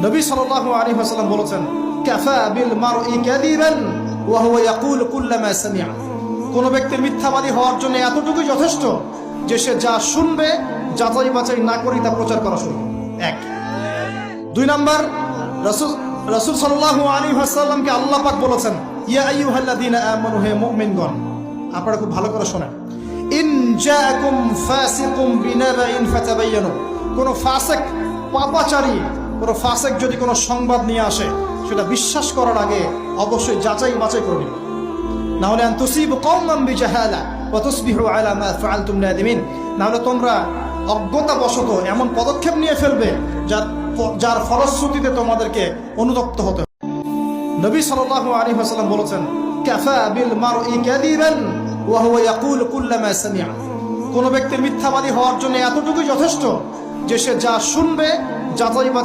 নবী সাল্লাল্লাহু আলাইহি ওয়াসাল্লাম বলেছেন, কাফা বিল মারই কাযিবান ওয়া হুয়া ইয়াকুলু কুল্লামা সামিআ। কোন ব্যক্তির মিথ্যাবাদী হওয়ার জন্য এতটুকুই যথেষ্ট যে সে যা শুনবে যাচাই বাছাই না করে তা প্রচার করা শুরু। এক। দুই নাম্বার, রাসূল সাল্লাল্লাহু আলাইহি ওয়াসাল্লামকে আল্লাহ পাক বলেছেন, ইয়া আইয়ুহাল্লাযীনা আমানু, হে মুমিনগণ, আপনারা খুব ভালো করে শোনেন, ইন জাআকুম ফাসিকুম বিনাবাইন ফাতাবায়ানু। কোন ফাসিক, পাপাচারী কোন ফাসিক যদি কোনো সংবাদ নিয়ে আসে, সেটা বিশ্বাস করার আগে অবশ্যই যাচাই বাছাই করে নিন, না হলে আন তুসিবু কওমান বিজাহালা ওয়া তুসবিহু আলা মা ফাআলতুম নাদিমিন। না হলে তোমরা অজ্ঞতাবশত এমন পদক্ষেপ নিয়ে ফেলবে যার ফলশ্রুতিতে তোমাদেরকে অনুতপ্ত হতে হবে। নবী সাল্লাল্লাহু আলাইহি ওয়াসাল্লাম বলেছেন, কাফা বিল মারই কাযিবান ওয়া হুয়া ইয়াকুলু কুল্লামা সামিআ। কোন ব্যক্তির মিথ্যাবাদী হওয়ার জন্য এতটুকুই যথেষ্ট যে সে যা শুনবে যাচাই বাছাই